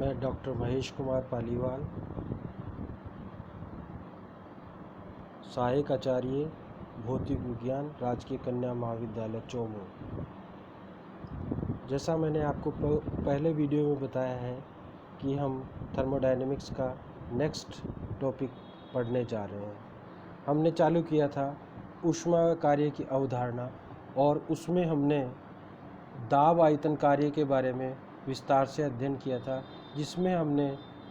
मैं डॉक्टर महेश कुमार पालीवाल, सहायक आचार्य भौतिक विज्ञान, राजकीय कन्या महाविद्यालय चौमू। जैसा मैंने आपको पहले वीडियो में बताया है कि हम थर्मोडायनेमिक्स का नेक्स्ट टॉपिक पढ़ने जा रहे हैं। हमने चालू किया था ऊष्मा कार्य की अवधारणा और उसमें हमने दाब आयतन कार्य के बारे में विस्तार से अध्ययन किया था, जिसमें हमने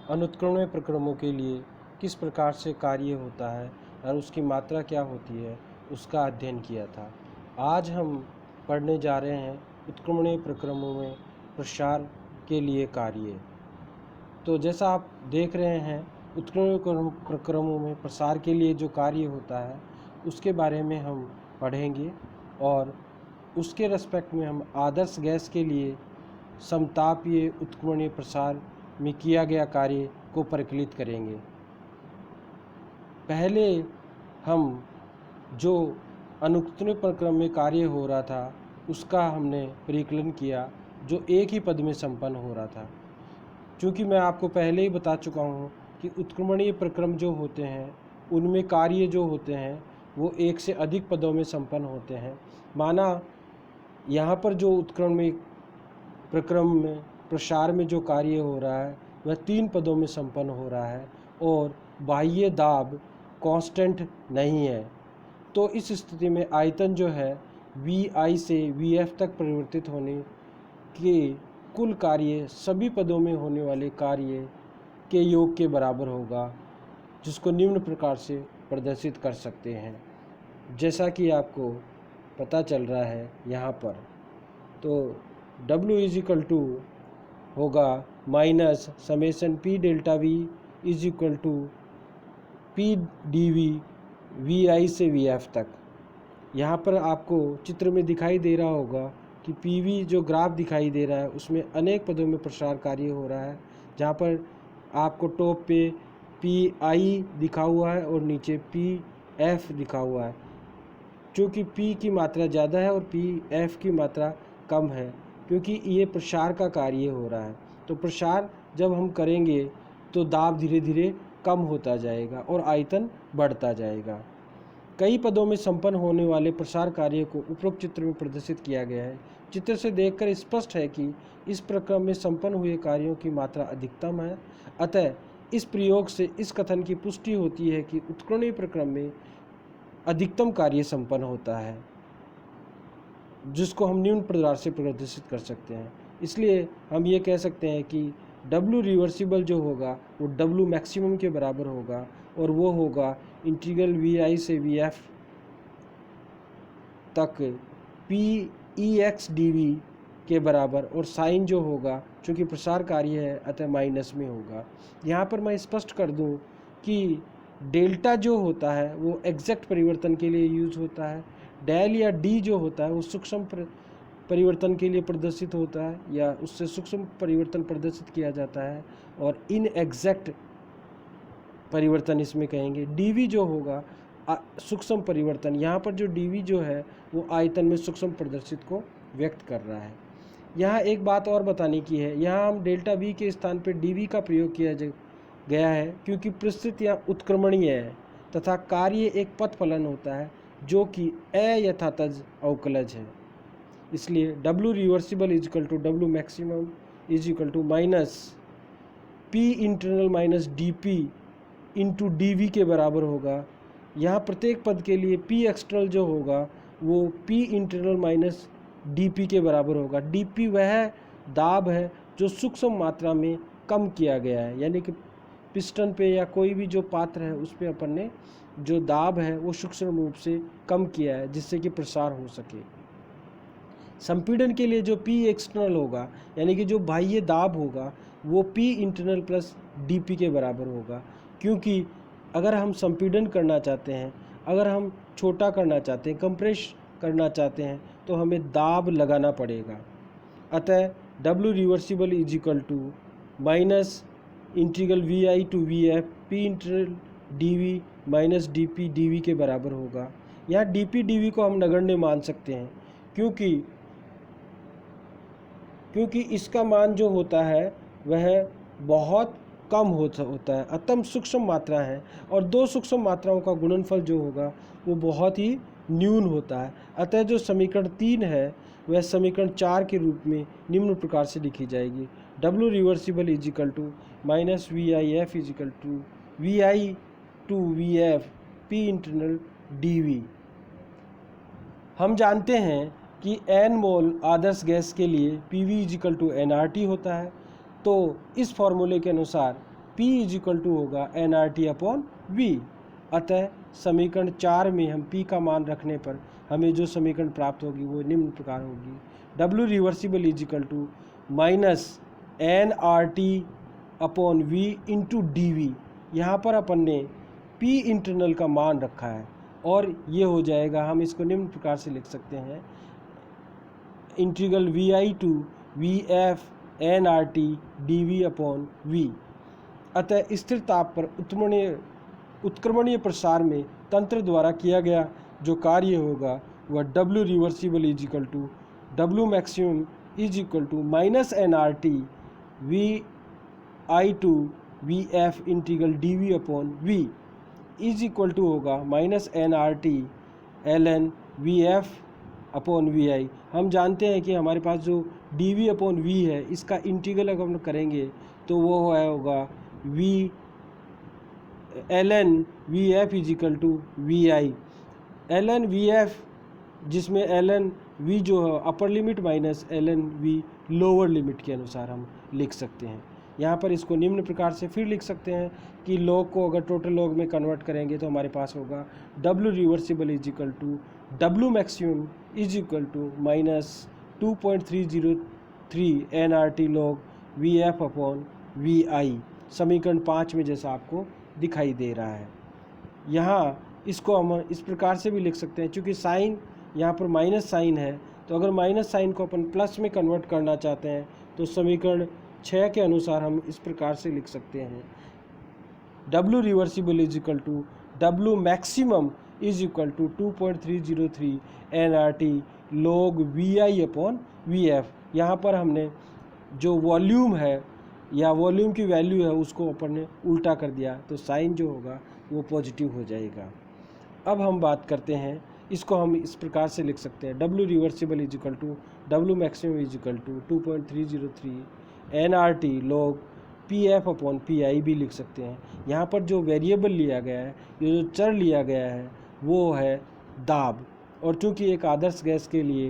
अनुत्क्रमण प्रक्रमों के लिए किस प्रकार से कार्य होता है और उसकी मात्रा क्या होती है उसका अध्ययन किया था। आज हम पढ़ने जा रहे हैं उत्क्रमणीय प्रक्रमों में प्रसार के लिए कार्य। तो जैसा आप देख रहे हैं, उत्क्रमणीय प्रक्रमों में प्रसार के लिए जो कार्य होता है उसके बारे में हम पढ़ेंगे और उसके रेस्पेक्ट में हम आदर्श गैस के लिए समतापीय उत्क्रमणीय प्रसार में किया गया कार्य को परिकलित करेंगे। पहले हम जो अनुत्क्रमण प्रक्रम में कार्य हो रहा था उसका हमने परिकलन किया, जो एक ही पद में संपन्न हो रहा था। क्योंकि मैं आपको पहले ही बता चुका हूँ कि उत्क्रमणीय प्रक्रम जो होते हैं उनमें कार्य जो होते हैं वो एक से अधिक पदों में संपन्न होते हैं। माना यहाँ पर जो उत्क्रमणीय प्रक्रम में प्रसार में जो कार्य हो रहा है वह 3 पदों में संपन्न हो रहा है और बाह्य दाब कांस्टेंट नहीं है। तो इस स्थिति में आयतन जो है Vi से Vf तक परिवर्तित होने के कुल कार्य सभी पदों में होने वाले कार्य के योग के बराबर होगा, जिसको निम्न प्रकार से प्रदर्शित कर सकते हैं, जैसा कि आपको पता चल रहा है यहाँ पर। तो W इज इक्वल टू होगा minus summation P delta V is equal to P dV Vi से Vf तक। यहाँ पर आपको चित्र में दिखाई दे रहा होगा कि PV जो ग्राफ दिखाई दे रहा है उसमें अनेक पदों में प्रसार कार्य हो रहा है, जहाँ पर आपको टॉप पे PI दिखा हुआ है और नीचे PF दिखा हुआ है। क्योंकि P की मात्रा ज़्यादा है और PF की मात्रा कम है, क्योंकि ये प्रसार का कार्य हो रहा है। तो प्रसार जब हम करेंगे तो दाब धीरे धीरे कम होता जाएगा और आयतन बढ़ता जाएगा। कई पदों में संपन्न होने वाले प्रसार कार्य को उपरोक्त चित्र में प्रदर्शित किया गया है। चित्र से देखकर स्पष्ट है कि इस प्रक्रम में संपन्न हुए कार्यों की मात्रा अधिकतम है। अतः इस प्रयोग से इस कथन की पुष्टि होती है कि उत्क्रमणीय प्रक्रम में अधिकतम कार्य संपन्न होता है, जिसको हम निम्न प्रकार से प्रदर्शित कर सकते हैं। इसलिए हम ये कह सकते हैं कि W रिवर्सिबल जो होगा वो W मैक्सिमम के बराबर होगा और वो होगा इंटीग्रल Vi से Vf तक Pex dV के बराबर, और साइन जो होगा चूँकि प्रसार कार्य है अतः माइनस में होगा। यहाँ पर मैं स्पष्ट कर दूँ कि डेल्टा जो होता है वो एग्जैक्ट परिवर्तन के लिए यूज होता है। डेल या डी जो होता है वो सूक्ष्म परिवर्तन के लिए प्रदर्शित होता है या उससे सूक्ष्म परिवर्तन प्रदर्शित किया जाता है, और इन एग्जैक्ट परिवर्तन इसमें कहेंगे। डीवी जो होगा सूक्ष्म परिवर्तन, यहाँ पर जो डीवी जो है वो आयतन में सूक्ष्म प्रदर्शित को व्यक्त कर रहा है। यहाँ एक बात और बताने की है, यहाँ हम डेल्टा वी के स्थान पर डीवी का प्रयोग किया गया है क्योंकि परिस्थितियाँ उत्क्रमणीय है तथा कार्य एक पथ फलन होता है जो कि अयथातज अवकलज है। इसलिए W reversible is equal to W maximum is equal to minus P internal minus DP into DV के बराबर होगा। यहाँ प्रत्येक पद के लिए P एक्सटर्नल जो होगा वो P इंटरनल माइनस DP के बराबर होगा। DP वह दाब है जो सूक्ष्म मात्रा में कम किया गया है, यानी कि पिस्टन पे या कोई भी जो पात्र है उस पर अपन ने जो दाब है वो सूक्ष्म रूप से कम किया है जिससे कि प्रसार हो सके। संपीड़न के लिए जो P एक्सटर्नल होगा यानी कि जो बाह्य दाब होगा वो P इंटरनल प्लस DP के बराबर होगा, क्योंकि अगर हम संपीड़न करना चाहते हैं, अगर हम छोटा करना चाहते हैं, कंप्रेस करना चाहते हैं, तो हमें दाब लगाना पड़ेगा। अतः W reversible is equal to minus integral Vi to Vf P internal DV minus DP DV के बराबर होगा। यहाँ DP DV को हम नगण्य मान सकते हैं क्योंकि इसका मान जो होता है वह बहुत कम होता है, अतम सूक्ष्म मात्रा है, और दो सूक्ष्म मात्राओं का गुणनफल जो होगा वो बहुत ही न्यून होता है। अतः जो समीकरण 3 है वह समीकरण 4 के रूप में निम्न प्रकार से लिखी जाएगी। W reversible is equal to minus V I F is equal to V I to we F P internal D V. हम जानते हैं कि n मोल आदर्श गैस के लिए P V is equal to N are T होता है, तो इस फॉर्मूले के अनुसार P इज इक्वल टू होगा N are T upon V. अतः समीकरण 4 में हम P का मान रखने पर हमें जो समीकरण प्राप्त होगी वो निम्न प्रकार होगी। W reversible is equal to minus N R T upon V into D V. यहाँ पर अपन ने P इंटरनल का मान रखा है और ये हो जाएगा, हम इसको निम्न प्रकार से लिख सकते हैं, integral V I to we F N are T D we upon V. अतः स्थिर ताप पर उत्क्रमणीय प्रसार में तंत्र द्वारा किया गया जो कार्य होगा वह W reversible is equal to W maximum is equal to minus N R t v I to we f integral d we upon v is equal to होगा minus N R t l N V F upon we i. हम जानते हैं कि हमारे पास जो D we upon we है इसका integral अगर हम करेंगे तो वो होगा V L N V F is equal to V I. L N V F जिसमें एल एन वी जो है upper limit minus L N V lower limit के अनुसार हम लिख सकते हैं। यहाँ पर इसको निम्न प्रकार से फिर लिख सकते हैं कि लॉग को अगर टोटल लॉग में कन्वर्ट करेंगे तो हमारे पास होगा W reversible is equal to W maximum is equal to minus 2.303 N R T log V F upon we i, समीकरण 5 में जैसा आपको दिखाई दे रहा है। यहाँ इसको हम इस प्रकार से भी लिख सकते हैं, चूँकि साइन यहाँ पर माइनस साइन है, तो अगर माइनस साइन को अपन प्लस में कन्वर्ट करना चाहते हैं तो समीकरण 6 के अनुसार हम इस प्रकार से लिख सकते हैं, W reversible is equal to W maximum is equal to 2.303 N R T log V I upon V F. यहाँ पर हमने जो वॉल्यूम है या वॉल्यूम की वैल्यू है उसको अपन ने उल्टा कर दिया, तो साइन जो होगा वो पॉजिटिव हो जाएगा। अब हम बात करते हैं, इसको हम इस प्रकार से लिख सकते हैं, W reversible is equal to W maximum is equal to 2.303 N R T log P F upon P I भी लिख सकते हैं। यहाँ पर जो वेरिएबल लिया गया है, ये जो चर लिया गया है वो है दाब, और चूँकि एक आदर्श गैस के लिए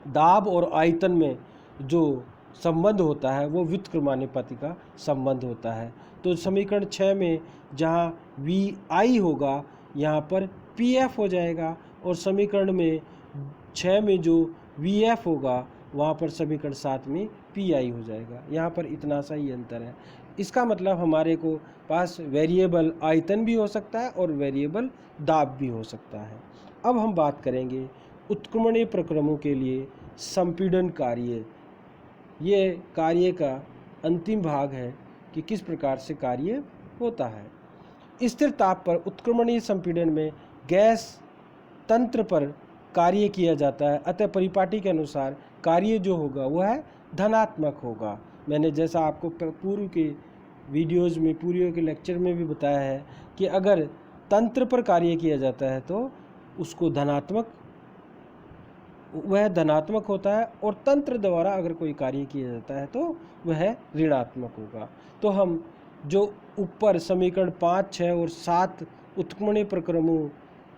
दाब और आयतन में जो संबंध होता है वो व्युत्क्रमानुपाती का संबंध होता है। तो समीकरण 6 में जहाँ वी आई होगा यहाँ पर पी एफ हो जाएगा, और समीकरण में 6 में जो वी एफ होगा वहाँ पर समीकरण 7 में पी आई हो जाएगा। यहाँ पर इतना सा ही अंतर है। इसका मतलब हमारे को पास वेरिएबल आयतन भी हो सकता है और वेरिएबल दाब भी हो सकता है। अब हम बात करेंगे उत्क्रमणीय प्रक्रमों के लिए संपीड़न कार्य। ये कार्य का अंतिम भाग है कि किस प्रकार से कार्य होता है। स्थिर ताप पर उत्क्रमणीय संपीड़न में गैस तंत्र पर कार्य किया जाता है, अतः परिपाटी के अनुसार कार्य जो होगा वह है धनात्मक होगा। मैंने जैसा आपको पूर्व के वीडियोज़ में, पूर्व के लेक्चर में भी बताया है कि अगर तंत्र पर कार्य किया जाता है तो उसको वह धनात्मक होता है, और तंत्र द्वारा अगर कोई कार्य किया जाता है तो वह ऋणात्मक होगा। तो हम जो ऊपर समीकरण 5, 6 और 7 उत्क्रमणीय प्रक्रमों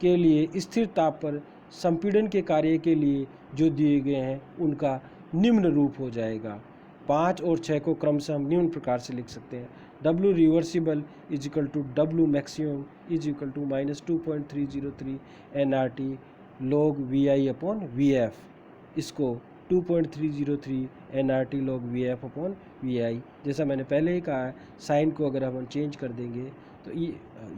के लिए स्थिर ताप पर संपीड़न के कार्य के लिए जो दिए गए हैं उनका निम्न रूप हो जाएगा। 5 और 6 को क्रमशः हम निम्न प्रकार से लिख सकते हैं, W reversible is equal to W maximum is equal to minus 2.303 N R T log V I upon V F. इसको 2.303 N R T log V F upon we I, जैसा मैंने पहले ही कहा है, साइन को अगर हम चेंज कर देंगे तो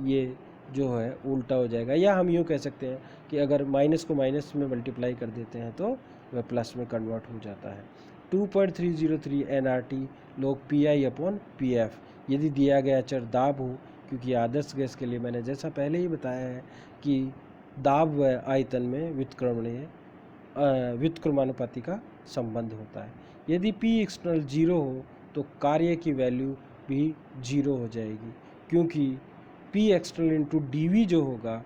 ये जो है उल्टा हो जाएगा। या हम यूँ कह सकते हैं कि अगर माइनस को माइनस में मल्टीप्लाई कर देते हैं तो वह प्लस में कन्वर्ट हो जाता है। 2.303 N R T log P I upon P F. यदि दिया गया चर दाब हो, क्योंकि आदर्श गैस के लिए मैंने जैसा पहले ही बताया है कि दाब व आयतन में व्युत्क्रमानुपाती का संबंध होता है। यदि P एक्सटर्नल 0 हो तो कार्य की वैल्यू भी 0 हो जाएगी, क्योंकि P external into D V जो होगा,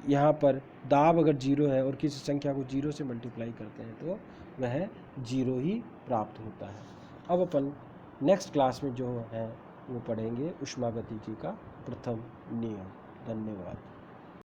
यहाँ पर दाब अगर 0 है और किसी संख्या को 0 से मल्टीप्लाई करते हैं तो वह 0 ही प्राप्त होता है। अब अपन नेक्स्ट क्लास में जो है वो पढ़ेंगे ऊष्मागतिकी का प्रथम नियम। धन्यवाद।